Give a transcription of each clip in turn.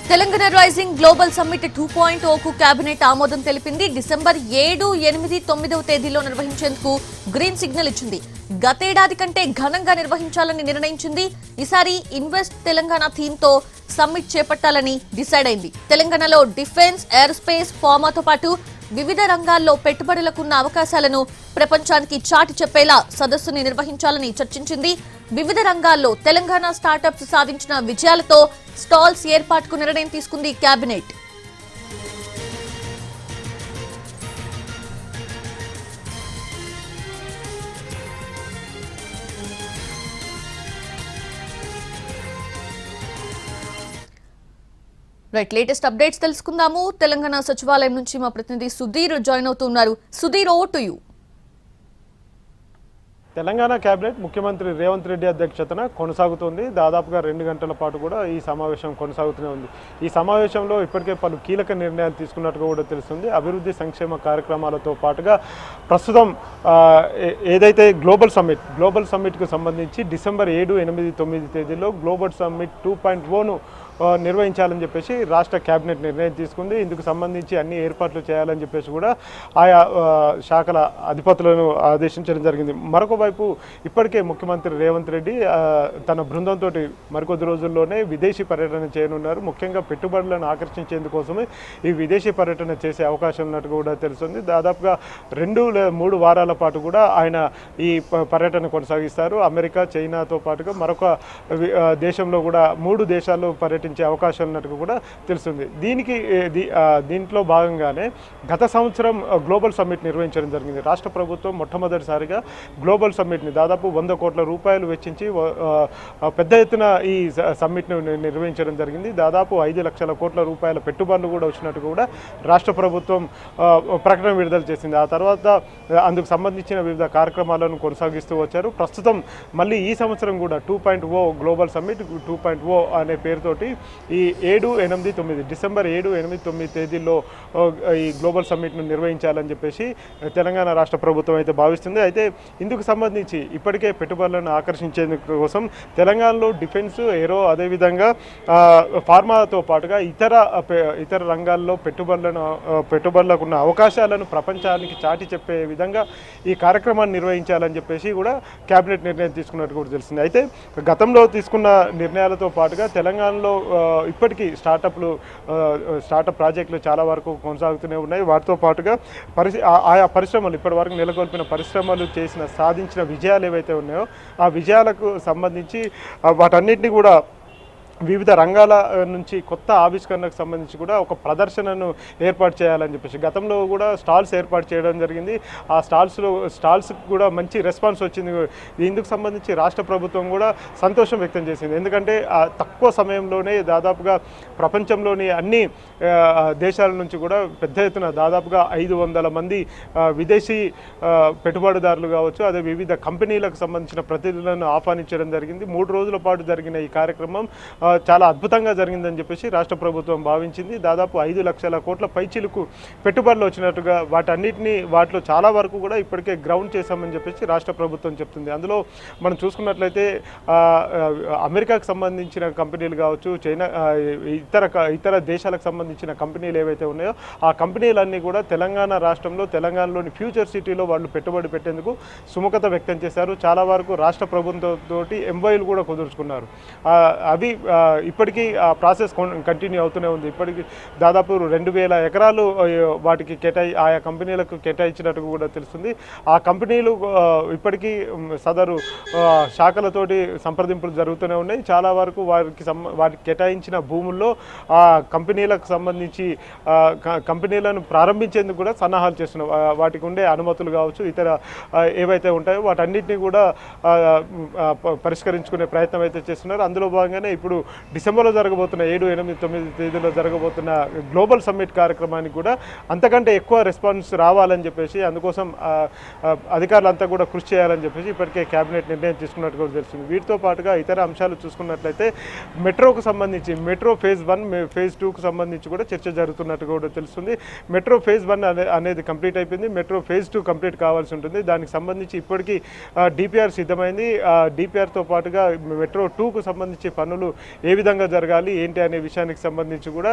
Telangana rising global summit 2.0కు cabinet ఆమోదం తెలిపింది. డిసెంబర్ 7, 8, 9వ తేదీలో నిర్వహించేందుకు గ్రీన్ సిగ్నల్ ఇచ్చింది. గతేడాది కంటే ఘనంగా నిర్వహించాలని నిర్ణయించింది. ఈసారి ఇన్వెస్ట్ తెలంగాణ థీమ్ తో సమ్మిట్ చేపట్టాలని డిసైడ్ అయింది. తెలంగాణలో డిఫెన్స్, ఎయిర్ స్పేస్, ఫార్మాతో పాటు వివిధ రంగాల్లో పెట్టుబడులకున్న అవకాశాలను ప్రపంచానికి చాటి చెప్పేలా సదస్సుని నిర్వహించాలని చర్చించింది. వివిధ రంగాల్లో తెలంగాణ స్టార్టప్స్ సాధించిన విజయాలతో స్టాల్స్ ఏర్పాటుకు నిర్ణయం తీసుకుంది కేబినెట్. లేటెస్ట్ అప్డేట్స్ తెలుసుకుందాము. తెలంగాణ సచివాలయం నుంచి మా ప్రతినిధి సుధీర్ జాయిన్ అవుతున్నారు. Sudheer, over to you. Telangana cabinet ముఖ్యమంత్రి రేవంత్ రెడ్డి అధ్యక్షతన కొనసాగుతోంది. దాదాపుగా 2 గంటల పాటు కూడా ఈ సమావేశం కొనసాగుతూనే ఉంది. ఈ సమావేశంలో ఇప్పటికే పలు కీలక నిర్ణయాలు తీసుకున్నట్టుగా కూడా తెలుస్తుంది. అభివృద్ధి సంక్షేమ కార్యక్రమాలతో పాటుగా ప్రస్తుతం ఏదైతే గ్లోబల్ సమ్మిట్కు సంబంధించి డిసెంబర్ 7, 8, 9 తేదీలో గ్లోబల్ సమ్మిట్ 2.0ను నిర్వహించాలని చెప్పేసి రాష్ట్ర కేబినెట్ నిర్ణయం తీసుకుంది. ఇందుకు సంబంధించి అన్ని ఏర్పాట్లు చేయాలని చెప్పేసి కూడా ఆయా శాఖల అధిపతులను ఆదేశించడం జరిగింది. మరొక వైపు ఇప్పటికే ముఖ్యమంత్రి రేవంత్ రెడ్డి తన బృందంతో మరికొద్ది రోజుల్లోనే విదేశీ పర్యటన చేయనున్నారు. ముఖ్యంగా పెట్టుబడులను ఆకర్షించేందుకోసమే ఈ విదేశీ పర్యటన చేసే అవకాశం ఉన్నట్టు కూడా తెలుస్తుంది. దాదాపుగా 2 లేదా 3 వారాల పాటు కూడా ఆయన ఈ పర్యటన కొనసాగిస్తారు. అమెరికా, చైనాతో పాటుగా మరొక దేశంలో కూడా 3 దేశాల్లో పర్యటించే అవకాశం ఉన్నట్టు కూడా తెలుస్తుంది. దీంట్లో భాగంగానే గత సంవత్సరం గ్లోబల్ సమ్మిట్ నిర్వహించడం జరిగింది. రాష్ట్ర ప్రభుత్వం మొట్టమొదటిసారిగా గ్లోబల్ సమ్మిట్ని దాదాపు 100 కోట్ల రూపాయలు వెచ్చించి పెద్ద ఎత్తున ఈ సమ్మిట్ను నిర్వహించడం జరిగింది. దాదాపు 5 లక్షల కోట్ల రూపాయల పెట్టుబడులు కూడా వచ్చినట్టు కూడా రాష్ట్ర ప్రభుత్వం ప్రకటన విడుదల చేసింది. ఆ తర్వాత అందుకు సంబంధించిన వివిధ కార్యక్రమాలను కొనసాగిస్తూ వచ్చారు. ప్రస్తుతం మళ్ళీ ఈ సంవత్సరం కూడా 2.0 గ్లోబల్ సమ్మిట్ 2.0 అనే పేరుతోటి ఈ 7, 8, 9 డిసెంబర్ 7, 8, 9 తేదీల్లో ఈ గ్లోబల్ సమ్మిట్ను నిర్వహించాలని చెప్పేసి తెలంగాణ రాష్ట్ర ప్రభుత్వం అయితే భావిస్తుంది. అయితే ఇందుకు సంబంధించి ఇప్పటికే పెట్టుబడులను ఆకర్షించేందుకు కోసం తెలంగాణలో డిఫెన్స్, ఏరో, అదేవిధంగా ఫార్మాతో పాటుగా ఇతర రంగాల్లో పెట్టుబడులకు ఉన్న అవకాశాలను ప్రపంచానికి చాటి చెప్పే విధంగా ఈ కార్యక్రమాన్ని నిర్వహించాలని చెప్పేసి కూడా కేబినెట్ నిర్ణయం తీసుకున్నట్టు కూడా తెలిసింది. అయితే గతంలో తీసుకున్న నిర్ణయాలతో పాటుగా తెలంగాణలో ఇప్పటికీ స్టార్టప్ ప్రాజెక్టులు చాలా వరకు కొనసాగుతూనే ఉన్నాయి. వాటితో పాటుగా ఆయా పరిశ్రమలు ఇప్పటి వరకు నెలకొల్పిన పరిశ్రమలు సాధించిన విజయాలు ఏవైతే ఉన్నాయో ఆ విజయాలకు సంబంధించి వాటన్నిటిని కూడా వివిధ రంగాల నుంచి కొత్త ఆవిష్కరణకు సంబంధించి కూడా ఒక ప్రదర్శనను ఏర్పాటు చేయాలని చెప్పేసి గతంలో కూడా స్టాల్స్ ఏర్పాటు చేయడం జరిగింది. ఆ స్టాల్స్కి కూడా మంచి రెస్పాన్స్ వచ్చింది. ఇందుకు సంబంధించి రాష్ట్ర ప్రభుత్వం కూడా సంతోషం వ్యక్తం చేసింది. ఎందుకంటే తక్కువ సమయంలోనే దాదాపుగా ప్రపంచంలోని అన్ని దేశాల నుంచి కూడా పెద్ద ఎత్తున దాదాపుగా 500 మంది విదేశీ పెట్టుబడిదారులు కావచ్చు, అదే వివిధ కంపెనీలకు సంబంధించిన ప్రతినిధులను ఆహ్వానించడం జరిగింది. 3 రోజుల పాటు జరిగిన ఈ కార్యక్రమం చాలా అద్భుతంగా జరిగిందని చెప్పేసి రాష్ట్ర ప్రభుత్వం భావించింది. దాదాపు 5 లక్షల కోట్ల పైచిలుకు పెట్టుబడులు వచ్చినట్టుగా వాటిలో చాలా వరకు కూడా ఇప్పటికే గ్రౌండ్ చేశామని చెప్పేసి రాష్ట్ర ప్రభుత్వం చెప్తుంది. అందులో మనం చూసుకున్నట్లయితే అమెరికాకు సంబంధించిన కంపెనీలు కావచ్చు, చైనా, ఇతర దేశాలకు సంబంధించిన కంపెనీలు ఏవైతే ఉన్నాయో ఆ కంపెనీలన్నీ కూడా తెలంగాణ రాష్ట్రంలో, తెలంగాణలోని ఫ్యూచర్ సిటీలో వాళ్ళు పెట్టుబడి పెట్టేందుకు సుముఖత వ్యక్తం చేశారు. చాలా వరకు రాష్ట్ర ప్రభుత్వంతో ఎంఓయూలు కూడా కుదుర్చుకున్నారు. అవి ఇప్పటికీ ఆ ప్రాసెస్ కంటిన్యూ అవుతూనే ఉంది. ఇప్పటికీ దాదాపు 2000 ఎకరాలు వాటికి ఆయా కంపెనీలకు కేటాయించినట్టు కూడా తెలుస్తుంది. ఆ కంపెనీలు ఇప్పటికీ సదరు శాఖలతోటి సంప్రదింపులు జరుగుతూనే ఉన్నాయి. చాలా వరకు వాటికి కేటాయించిన భూముల్లో ఆ కంపెనీలకు సంబంధించి కంపెనీలను ప్రారంభించేందుకు కూడా సన్నాహాలు చేస్తున్నాం. వాటికి ఉండే అనుమతులు కావచ్చు, ఇతర ఏవైతే ఉంటాయో వాటన్నిటిని కూడా పరిష్కరించుకునే ప్రయత్నం అయితే చేస్తున్నారు. అందులో భాగంగానే ఇప్పుడు డిసెంబర్లో జరగబోతున్న 7, 8, 9 తేదీలో జరగబోతున్న గ్లోబల్ సమ్మిట్ కార్యక్రమానికి కూడా అంతకంటే ఎక్కువ రెస్పాన్స్ రావాలని చెప్పేసి అందుకోసం అధికారులంతా కూడా కృషి చేయాలని చెప్పేసి ఇప్పటికే కేబినెట్ నిర్ణయం తీసుకున్నట్టు కూడా తెలుస్తుంది. వీటితో పాటుగా ఇతర అంశాలు చూసుకున్నట్లయితే మెట్రోకు సంబంధించి మెట్రో ఫేజ్ 1, ఫేజ్ 2కు సంబంధించి కూడా చర్చ జరుగుతున్నట్టు కూడా తెలుస్తుంది. మెట్రో ఫేజ్ 1 అనేది కంప్లీట్ అయిపోయింది. మెట్రో ఫేజ్ 2 కంప్లీట్ కావాల్సి ఉంటుంది. దానికి సంబంధించి ఇప్పటికీ డిపిఆర్ సిద్ధమైంది. డిపిఆర్తో పాటుగా మెట్రో 2కు సంబంధించి పనులు ఏ విధంగా జరగాలి ఏంటి అనే విషయానికి సంబంధించి కూడా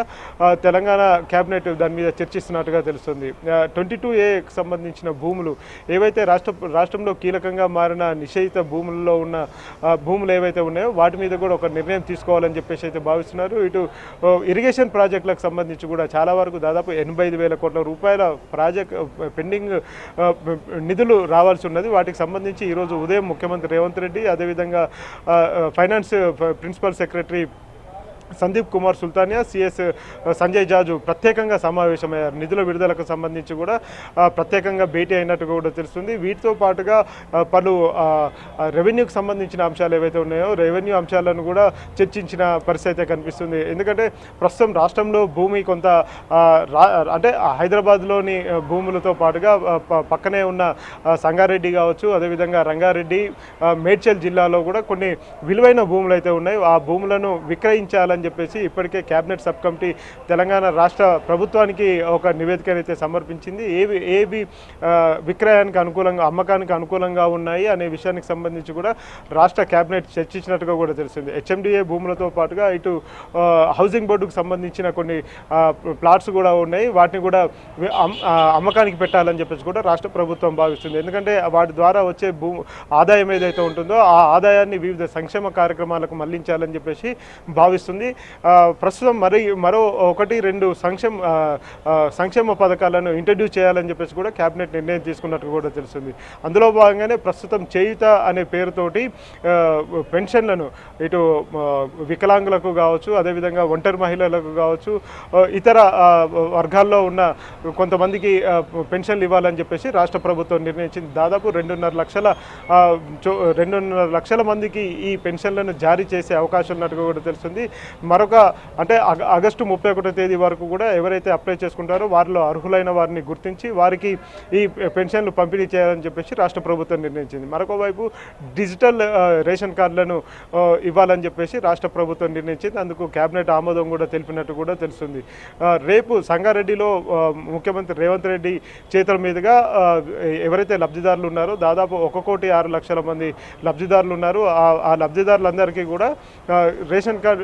తెలంగాణ కేబినెట్ దాని మీద చర్చిస్తున్నట్టుగా తెలుస్తుంది. 22A సంబంధించిన భూములు ఏవైతే రాష్ట్రంలో కీలకంగా మారిన నిషేధిత భూముల్లో ఉన్న భూములు ఏవైతే ఉన్నాయో వాటి మీద కూడా ఒక నిర్ణయం తీసుకోవాలని చెప్పేసి అయితే భావిస్తున్నారు. ఇటు ఇరిగేషన్ ప్రాజెక్టులకు సంబంధించి కూడా చాలా వరకు దాదాపు 85,000 కోట్ల రూపాయల పెండింగ్ నిధులు రావాల్సి ఉన్నది. వాటికి సంబంధించి ఈరోజు ఉదయం ముఖ్యమంత్రి రేవంత్ రెడ్డి అదేవిధంగా finance principal secretary Sandeep Kumar Sultania, CS Sanjay Jaju ప్రత్యేకంగా సమావేశమయ్యారు. నిధుల విడుదలకు సంబంధించి కూడా ప్రత్యేకంగా భేటీ అయినట్టుగా కూడా తెలుస్తుంది. వీటితో పాటుగా పలు రెవెన్యూకి సంబంధించిన అంశాలు ఏవైతే ఉన్నాయో రెవెన్యూ అంశాలను కూడా చర్చించిన పరిస్థితి అయితే కనిపిస్తుంది. ఎందుకంటే ప్రస్తుతం రాష్ట్రంలో భూమి కొంత అంటే హైదరాబాద్లోని భూములతో పాటుగా పక్కనే ఉన్న సంగారెడ్డి కావచ్చు, అదేవిధంగా రంగారెడ్డి, మేడ్చల్ జిల్లాలో కూడా కొన్ని విలువైన భూములు అయితే ఉన్నాయి. ఆ భూములను విక్రయించాలని చెప్పేసి ఇప్పటికే కేబినెట్ సబ్ కమిటీ తెలంగాణ రాష్ట్ర ప్రభుత్వానికి ఒక నివేదికను అయితే సమర్పించింది. ఏవి విక్రయానికి అనుకూలంగా అమ్మకానికి అనుకూలంగా ఉన్నాయి అనే విషయానికి సంబంధించి కూడా రాష్ట్ర కేబినెట్ చర్చించినట్టుగా కూడా తెలిసింది. HMDA భూములతో పాటుగా ఇటు హౌసింగ్ బోర్డుకు సంబంధించిన కొన్ని ప్లాట్స్ కూడా ఉన్నాయి. వాటిని కూడా అమ్మకానికి పెట్టాలని చెప్పేసి కూడా రాష్ట్ర ప్రభుత్వం భావిస్తుంది. ఎందుకంటే వాటి ద్వారా వచ్చే ఆదాయం ఏదైతే ఉంటుందో ఆ ఆదాయాన్ని వివిధ సంక్షేమ కార్యక్రమాలకు మళ్లించాలని చెప్పేసి భావిస్తుంది. ప్రస్తుతం మరో 1-2 సంక్షేమ పథకాలను ఇంట్రడ్యూస్ చేయాలని చెప్పేసి కూడా కేబినెట్ నిర్ణయం తీసుకున్నట్టు కూడా తెలుస్తుంది. అందులో భాగంగానే ప్రస్తుతం చేయుత అనే పేరుతోటి పెన్షన్లను ఇటు వికలాంగులకు కావచ్చు, అదేవిధంగా ఒంటరి మహిళలకు కావచ్చు, ఇతర వర్గాల్లో ఉన్న కొంతమందికి పెన్షన్లు ఇవ్వాలని చెప్పేసి రాష్ట్ర ప్రభుత్వం నిర్ణయించింది. దాదాపు 2.5 లక్షల మందికి ఈ పెన్షన్లను జారీ చేసే అవకాశం ఉన్నట్టుగా కూడా తెలుస్తుంది. మరొక అంటే ఆగస్టు 31వ తేదీ వరకు కూడా ఎవరైతే అప్లై చేసుకుంటారో వారిలో అర్హులైన వారిని గుర్తించి వారికి ఈ పెన్షన్లు పంపిణీ చేయాలని చెప్పేసి రాష్ట్ర ప్రభుత్వం నిర్ణయించింది. మరొక వైపు డిజిటల్ రేషన్ కార్డులను ఇవ్వాలని చెప్పేసి రాష్ట్ర ప్రభుత్వం నిర్ణయించింది. అందుకు కేబినెట్ ఆమోదం కూడా తెలిపినట్టు కూడా తెలుస్తుంది. రేపు సంగారెడ్డిలో ముఖ్యమంత్రి రేవంత్ రెడ్డి చేతుల మీదుగా ఎవరైతే లబ్ధిదారులు ఉన్నారో దాదాపు 1,06,00,000 మంది లబ్ధిదారులు ఉన్నారు. ఆ లబ్ధిదారులందరికీ కూడా రేషన్ కార్డు